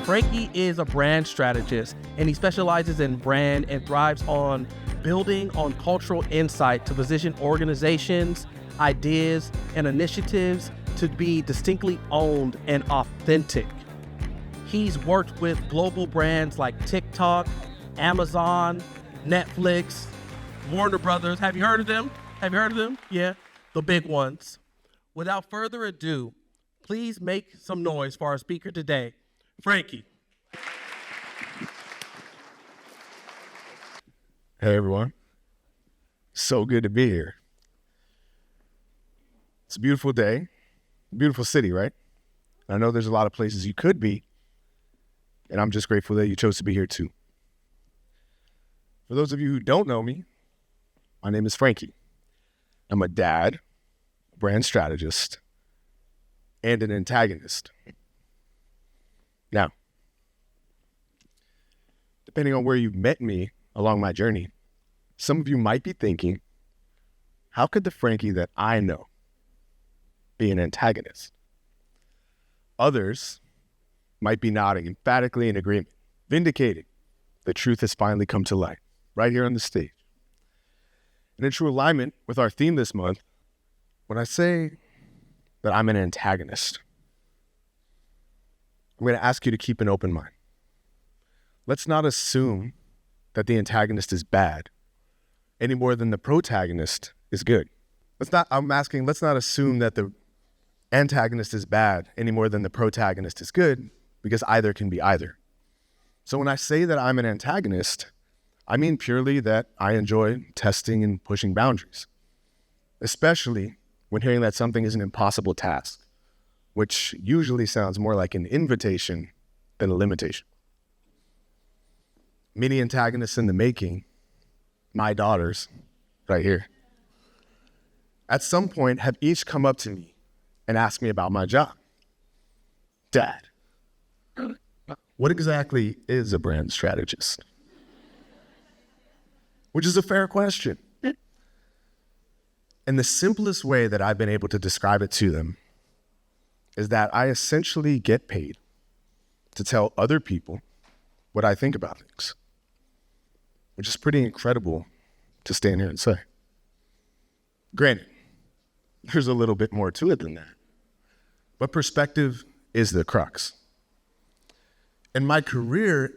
Frankie is a brand strategist, and he specializes in brand and thrives on building on cultural insight to position organizations, ideas, and initiatives to be distinctly owned and authentic. He's worked with global brands like TikTok, Amazon, Netflix, Warner Brothers. Have you heard of them? Yeah, the big ones. Without further ado, please make some noise for our speaker today, Frankie. Hey everyone, so good to be here. It's a beautiful day, beautiful city, right? I know there's a lot of places you could be, and I'm just grateful that you chose to be here too. For those of you who don't know me, my name is Frankie. I'm a dad, a brand strategist, and an antagonist. Now, depending on where you've met me along my journey, some of you might be thinking, how could the Frankie that I know be an antagonist? Others might be nodding emphatically in agreement, vindicating the truth has finally come to light right here on the stage. And in true alignment with our theme this month, when I say that I'm an antagonist, I'm going to ask you to keep an open mind. Let's not assume that the antagonist is bad any more than the protagonist is good. Let's not assume that the antagonist is bad any more than the protagonist is good, because either can be either. So when I say that I'm an antagonist, I mean purely that I enjoy testing and pushing boundaries, especially when hearing that something is an impossible task, which usually sounds more like an invitation than a limitation. Many antagonists in the making, my daughters, right here, at some point have each come up to me and asked me about my job. Dad, what exactly is a brand strategist? Which is a fair question. And the simplest way that I've been able to describe it to them is that I essentially get paid to tell other people what I think about things, which is pretty incredible to stand here and say. Granted, there's a little bit more to it than that, but perspective is the crux. And my career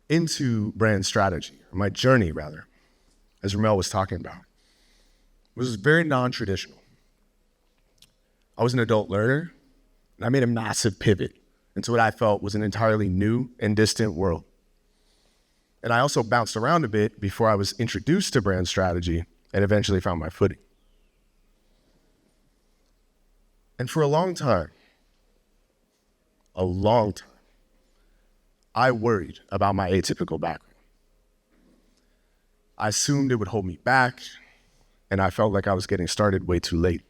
into brand strategy, or my journey rather, as Ramel was talking about, was very non-traditional. I was an adult learner, and I made a massive pivot into what I felt was an entirely new and distant world. And I also bounced around a bit before I was introduced to brand strategy and eventually found my footing. And for a long time, I worried about my atypical background. I assumed it would hold me back, and I felt like I was getting started way too late.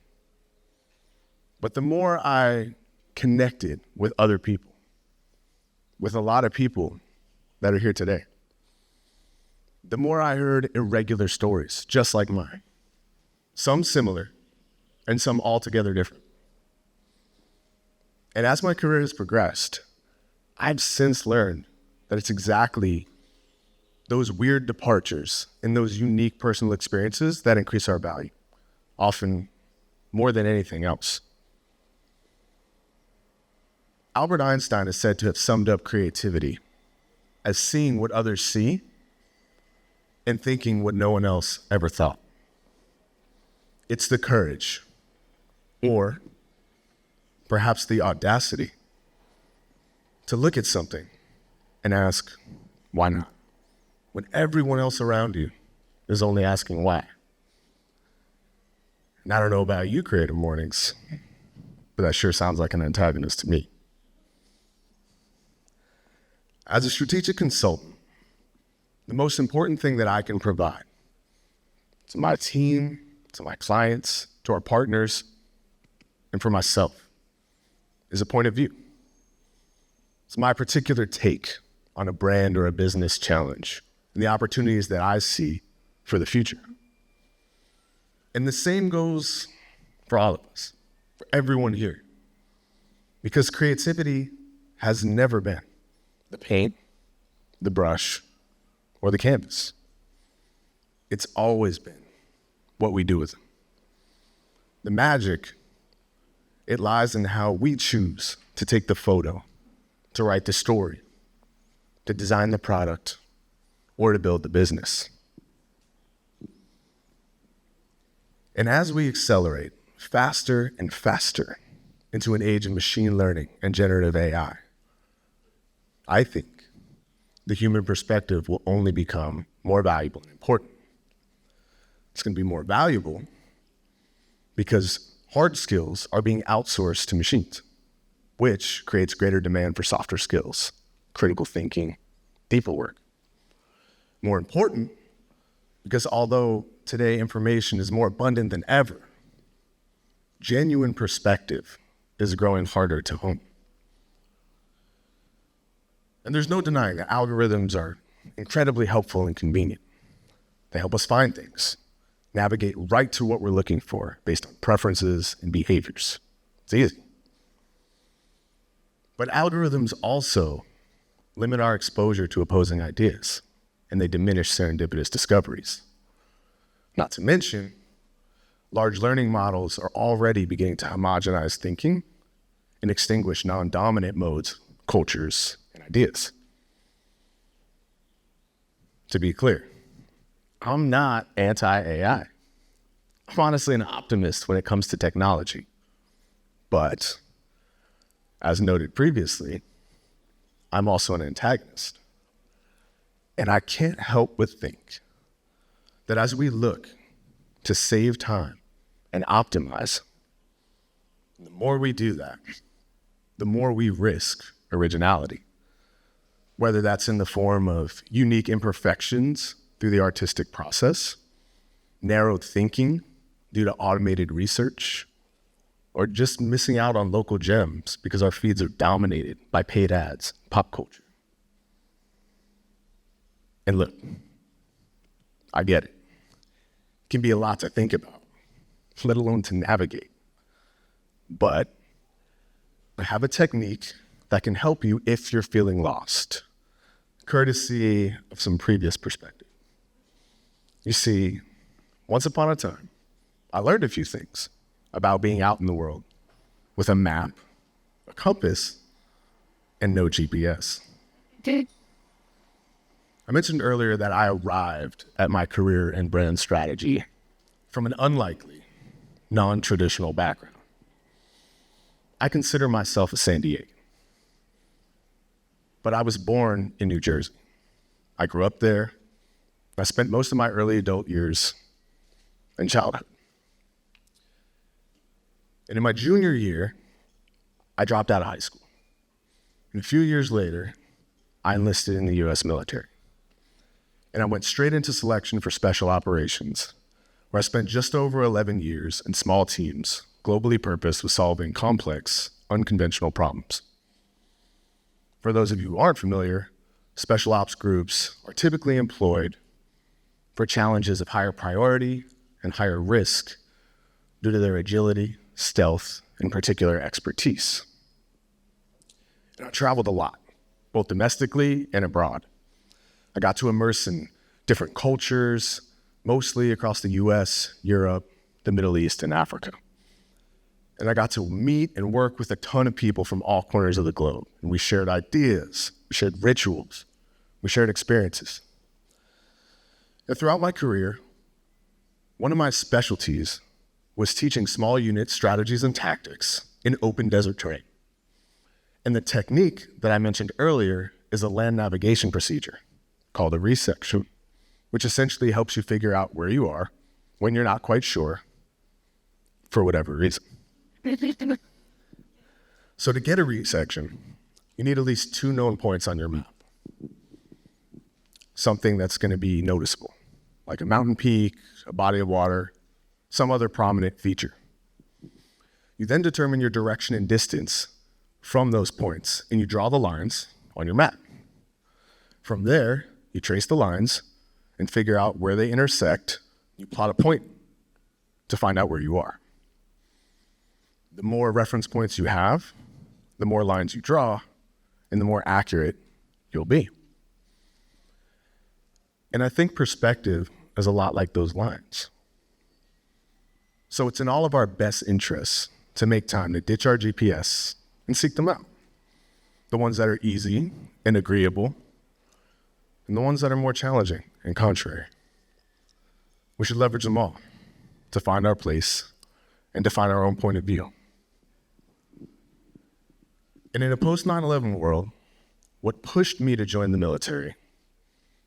But the more I connected with other people, with a lot of people that are here today, the more I heard irregular stories just like mine, some similar and some altogether different. And as my career has progressed, I've since learned that it's exactly those weird departures and those unique personal experiences that increase our value, often more than anything else. Albert Einstein is said to have summed up creativity as seeing what others see and thinking what no one else ever thought. It's the courage, or perhaps the audacity, to look at something and ask, why not? When everyone else around you is only asking why. And I don't know about you, Creative Mornings, but that sure sounds like an antagonist to me. As a strategic consultant, the most important thing that I can provide to my team, to my clients, to our partners, and for myself is a point of view. It's my particular take on a brand or a business challenge and the opportunities that I see for the future. And the same goes for all of us, for everyone here, because creativity has never been the paint, the brush, or the canvas. It's always been what we do with them. The magic, it lies in how we choose to take the photo, to write the story, to design the product, or to build the business. And as we accelerate faster and faster into an age of machine learning and generative AI, I think the human perspective will only become more valuable and important. It's going to be more valuable because hard skills are being outsourced to machines, which creates greater demand for softer skills, critical thinking, deeper work. More important, because although today information is more abundant than ever, genuine perspective is growing harder to hone. And there's no denying that algorithms are incredibly helpful and convenient. They help us find things, navigate right to what we're looking for based on preferences and behaviors. It's easy. But algorithms also limit our exposure to opposing ideas, and they diminish serendipitous discoveries. Not to mention, large learning models are already beginning to homogenize thinking and extinguish non-dominant modes, cultures, and ideas. To be clear, I'm not anti-AI. I'm honestly an optimist when it comes to technology. But, as noted previously, I'm also an antagonist. And I can't help but think that as we look to save time and optimize, the more we do that, the more we risk originality. Whether that's in the form of unique imperfections through the artistic process, narrowed thinking due to automated research, or just missing out on local gems because our feeds are dominated by paid ads, pop culture. And look, I get it. It can be a lot to think about, let alone to navigate. But I have a technique that can help you if you're feeling lost, courtesy of some previous perspective. You see, once upon a time, I learned a few things about being out in the world with a map, a compass, and no GPS. I mentioned earlier that I arrived at my career in brand strategy from an unlikely, non-traditional background. I consider myself a San Diego, but I was born in New Jersey. I grew up there. I spent most of my early adult years and childhood. And in my junior year, I dropped out of high school. And a few years later, I enlisted in the U.S. military. And I went straight into selection for special operations, where I spent just over 11 years in small teams, globally purposed with solving complex, unconventional problems. For those of you who aren't familiar, special ops groups are typically employed for challenges of higher priority and higher risk due to their agility, stealth, and particular expertise. And I traveled a lot, both domestically and abroad. I got to immerse in different cultures, mostly across the US, Europe, the Middle East, and Africa. And I got to meet and work with a ton of people from all corners of the globe. And we shared ideas, we shared rituals, we shared experiences. And throughout my career, one of my specialties was teaching small unit strategies and tactics in open desert terrain. And the technique that I mentioned earlier is a land navigation procedure called a resection, which essentially helps you figure out where you are when you're not quite sure for whatever reason. So to get a resection, you need at least 2 known points on your map. Something that's going to be noticeable, like a mountain peak, a body of water, some other prominent feature. You then determine your direction and distance from those points, and you draw the lines on your map. From there, you trace the lines and figure out where they intersect. You plot a point to find out where you are. The more reference points you have, the more lines you draw, and the more accurate you'll be. And I think perspective is a lot like those lines. So it's in all of our best interests to make time to ditch our GPS and seek them out. The ones that are easy and agreeable, and the ones that are more challenging and contrary. We should leverage them all to find our place and define our own point of view. And in a post-9/11 world, what pushed me to join the military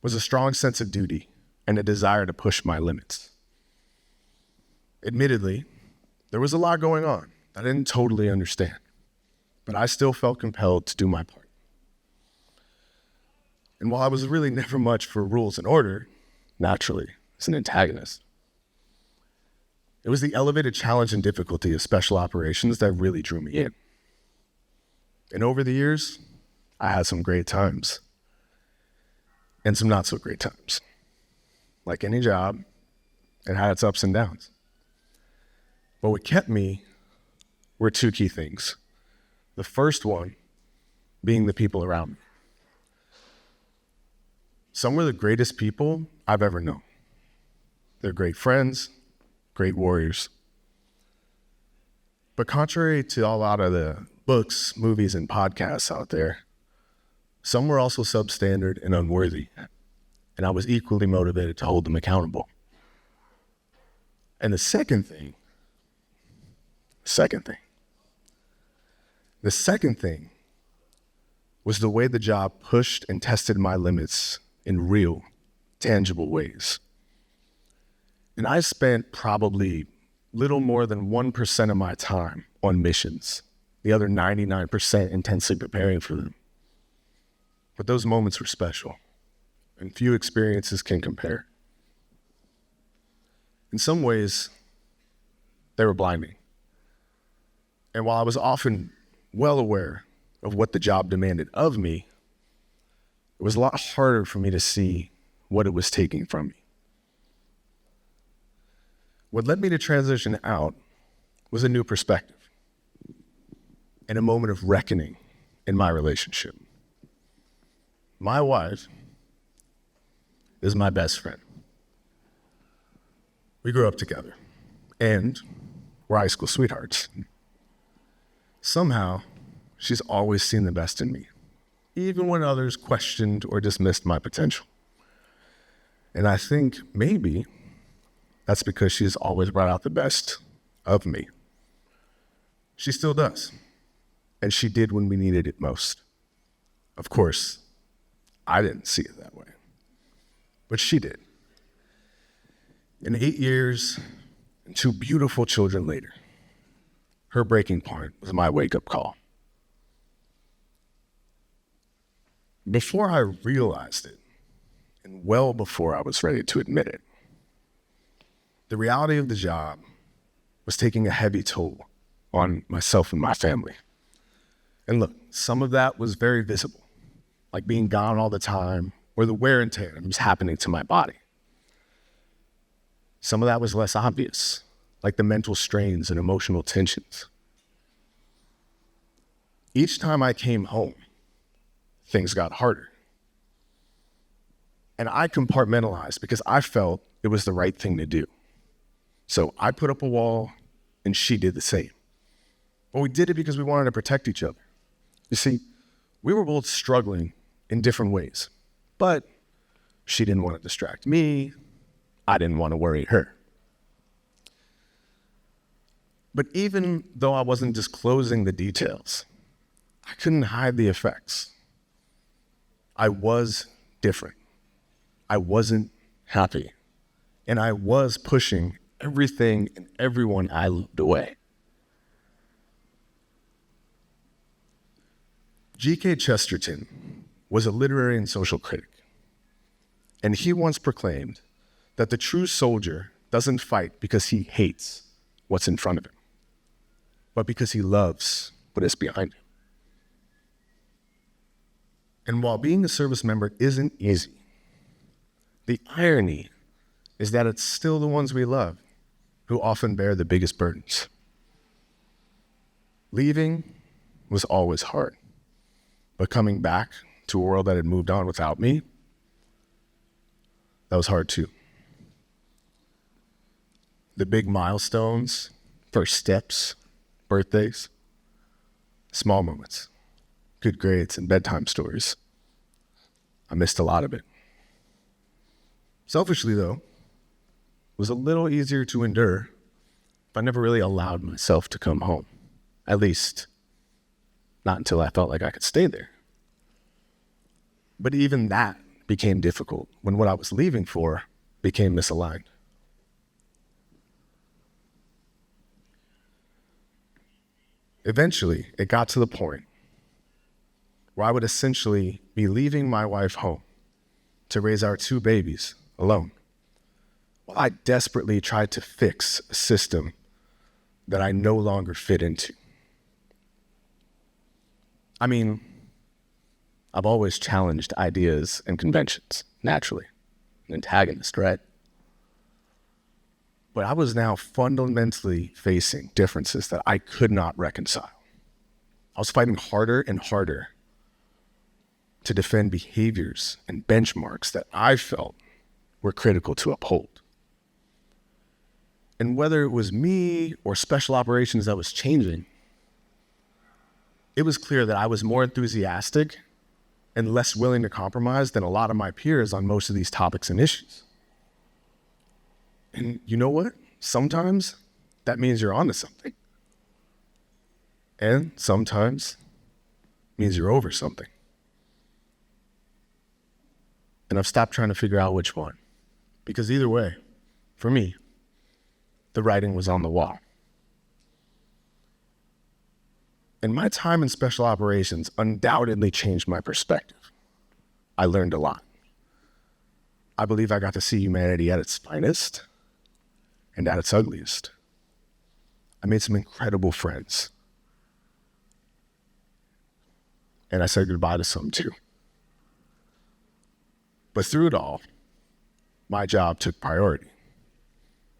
was a strong sense of duty and a desire to push my limits. Admittedly, there was a lot going on that I didn't totally understand, but I still felt compelled to do my part. And while I was really never much for rules and order, naturally, as an antagonist, it was the elevated challenge and difficulty of special operations that really drew me in. And over the years, I had some great times and some not so great times. Like any job, it had its ups and downs. But what kept me were two key things. The first one being the people around me. Some were the greatest people I've ever known. They're great friends, great warriors. But contrary to a lot of the books, movies, and podcasts out there, some were also substandard and unworthy, and I was equally motivated to hold them accountable. And the second thing was the way the job pushed and tested my limits in real, tangible ways. And I spent probably little more than 1% of my time on missions, the other 99% intensely preparing for them. But those moments were special, and few experiences can compare. In some ways, they were blinding. And while I was often well aware of what the job demanded of me, it was a lot harder for me to see what it was taking from me. What led me to transition out was a new perspective and a moment of reckoning in my relationship. My wife is my best friend. We grew up together, and we're high school sweethearts. Somehow, she's always seen the best in me, even when others questioned or dismissed my potential. And I think maybe that's because she's always brought out the best of me. She still does, and she did when we needed it most. Of course, I didn't see it that way, but she did. And 8 years and 2 beautiful children later, her breaking point was my wake-up call. Before I realized it, and well before I was ready to admit it, the reality of the job was taking a heavy toll on myself and my family. And look, some of that was very visible, like being gone all the time, or the wear and tear that was happening to my body. Some of that was less obvious, like the mental strains and emotional tensions. Each time I came home, things got harder. And I compartmentalized because I felt it was the right thing to do. So I put up a wall and she did the same. But we did it because we wanted to protect each other. You see, we were both struggling in different ways, but she didn't want to distract me. I didn't want to worry her. But even though I wasn't disclosing the details, I couldn't hide the effects. I was different. I wasn't happy. And I was pushing everything and everyone I loved away. G.K. Chesterton was a literary and social critic, and he once proclaimed that the true soldier doesn't fight because he hates what's in front of him, but because he loves what is behind him. And while being a service member isn't easy, the irony is that it's still the ones we love who often bear the biggest burdens. Leaving was always hard, but coming back to a world that had moved on without me, that was hard too. The big milestones, first steps, birthdays, small moments, good grades, and bedtime stories. I missed a lot of it. Selfishly, though, it was a little easier to endure if I never really allowed myself to come home. At least, not until I felt like I could stay there. But even that became difficult when what I was leaving for became misaligned. Eventually, it got to the point where I would essentially be leaving my wife home to raise our 2 babies alone, while I desperately tried to fix a system that I no longer fit into. I mean, I've always challenged ideas and conventions, naturally, an antagonist, right? But I was now fundamentally facing differences that I could not reconcile. I was fighting harder and harder to defend behaviors and benchmarks that I felt were critical to uphold. And whether it was me or special operations that was changing, it was clear that I was more enthusiastic and less willing to compromise than a lot of my peers on most of these topics and issues. And you know what? Sometimes that means you're onto something. And sometimes it means you're over something. And I've stopped trying to figure out which one. Because either way, for me, the writing was on the wall. And my time in special operations undoubtedly changed my perspective. I learned a lot. I believe I got to see humanity at its finest and at its ugliest. I made some incredible friends. And I said goodbye to some too. But through it all, my job took priority.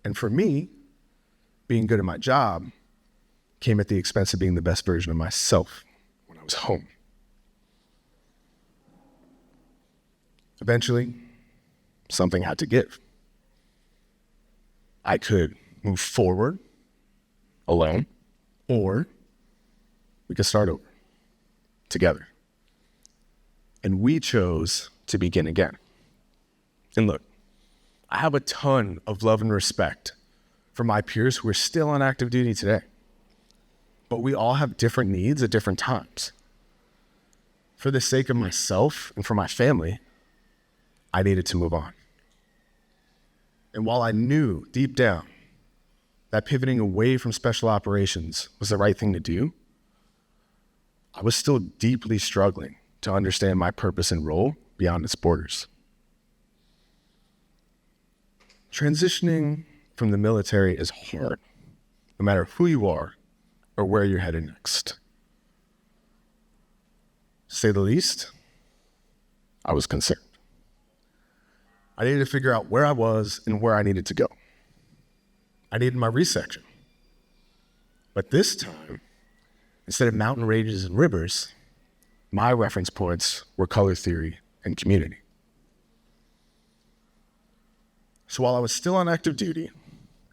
And for me, being good at my job came at the expense of being the best version of myself when I was home. Eventually, something had to give. I could move forward alone, or we could start over together. And we chose to begin again. And look, I have a ton of love and respect for my peers who are still on active duty today. But we all have different needs at different times. For the sake of myself and for my family, I needed to move on. And while I knew deep down that pivoting away from special operations was the right thing to do, I was still deeply struggling to understand my purpose and role beyond its borders. Transitioning from the military is hard, no matter who you are or where you're headed next. To say the least, I was concerned. I needed to figure out where I was and where I needed to go. I needed my resection. But this time, instead of mountain ranges and rivers, my reference points were color theory and community. So while I was still on active duty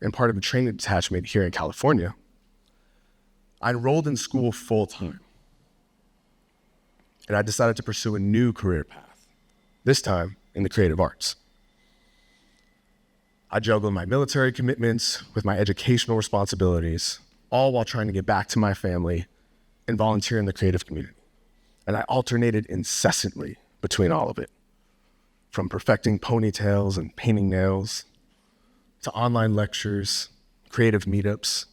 and part of a training detachment here in California, I enrolled in school full time. And I decided to pursue a new career path, this time in the creative arts. I juggled my military commitments with my educational responsibilities, all while trying to get back to my family and volunteer in the creative community. And I alternated incessantly between all of it, from perfecting ponytails and painting nails, to online lectures, creative meetups,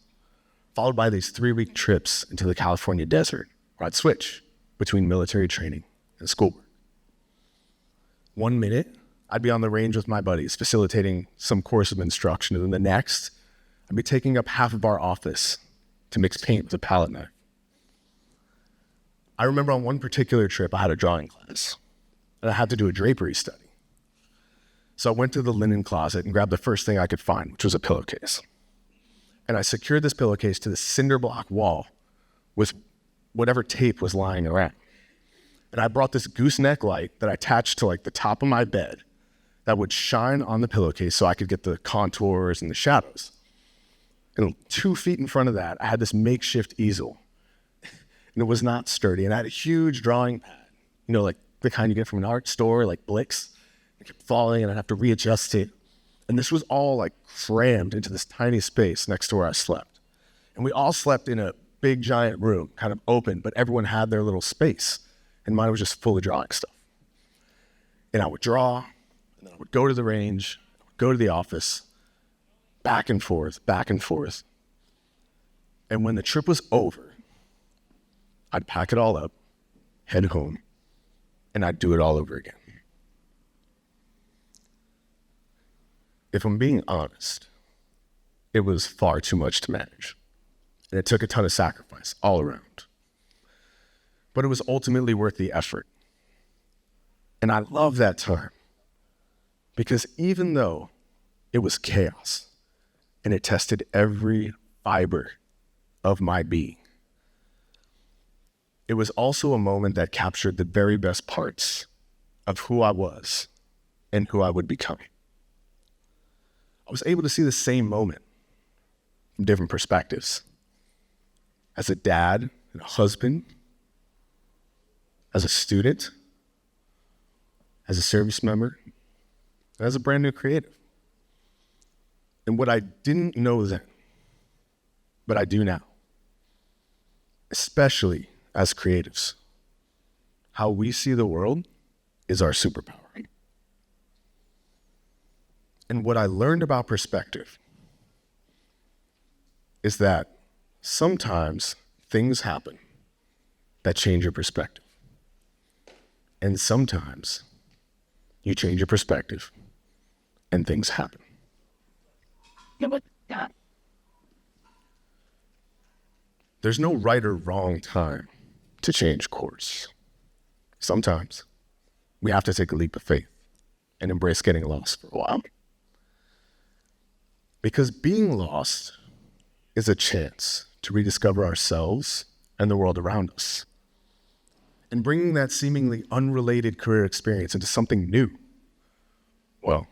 followed by these 3-week trips into the California desert, where I'd switch between military training and schoolwork. 1 minute, I'd be on the range with my buddies, facilitating some course of instruction, and then the next, I'd be taking up half of our office to mix paint with a palette knife. I remember on one particular trip, I had a drawing class, and I had to do a drapery study. So I went to the linen closet and grabbed the first thing I could find, which was a pillowcase. And I secured this pillowcase to the cinder block wall with whatever tape was lying around. And I brought this gooseneck light that I attached to like the top of my bed that would shine on the pillowcase so I could get the contours and the shadows. And 2 feet in front of that, I had this makeshift easel. And it was not sturdy. And I had a huge drawing pad, like the kind you get from an art store, like Blix. It kept falling and I'd have to readjust it. And this was all like crammed into this tiny space next to where I slept. And we all slept in a big giant room, kind of open, but everyone had their little space. And mine was just full of drawing stuff. And I would draw, and then I would go to the range, I would go to the office, back and forth, back and forth. And when the trip was over, I'd pack it all up, head home, and I'd do it all over again. If I'm being honest, it was far too much to manage. And it took a ton of sacrifice all around. But it was ultimately worth the effort. And I love that time because even though it was chaos and it tested every fiber of my being, it was also a moment that captured the very best parts of who I was and who I would become. I was able to see the same moment from different perspectives. As a dad and a husband, as a student, as a service member, and as a brand new creative. And what I didn't know then, but I do now, especially as creatives, how we see the world is our superpower. And what I learned about perspective is that sometimes things happen that change your perspective. And sometimes you change your perspective and things happen. There's no right or wrong time to change course. Sometimes we have to take a leap of faith and embrace getting lost for a while. Because being lost is a chance to rediscover ourselves and the world around us. And bringing that seemingly unrelated career experience into something new, well,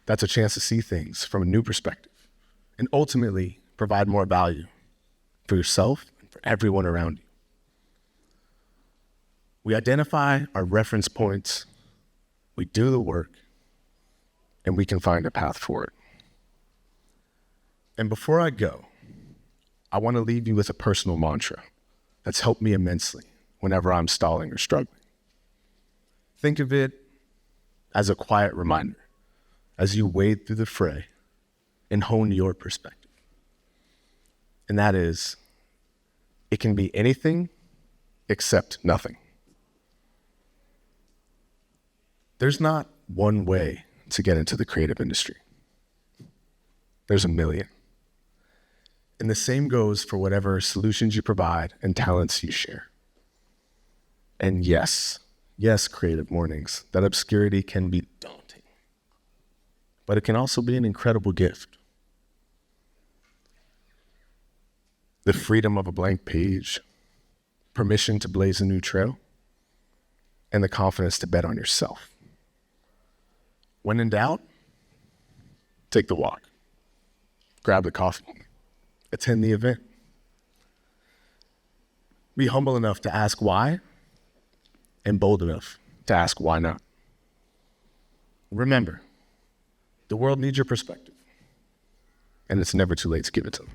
that's a chance to see things from a new perspective and ultimately provide more value for yourself and for everyone around you. We identify our reference points, we do the work, and we can find a path forward. And before I go, I want to leave you with a personal mantra that's helped me immensely whenever I'm stalling or struggling. Think of it as a quiet reminder as you wade through the fray and hone your perspective. And that is, it can be anything except nothing. There's not one way to get into the creative industry. There's a million. And the same goes for whatever solutions you provide and talents you share. And yes, Creative Mornings, that obscurity can be daunting, but it can also be an incredible gift. The freedom of a blank page, permission to blaze a new trail, and the confidence to bet on yourself. When in doubt, take the walk, grab the coffee, attend the event. Be humble enough to ask why, and bold enough to ask why not. Remember, the world needs your perspective, and it's never too late to give it to them.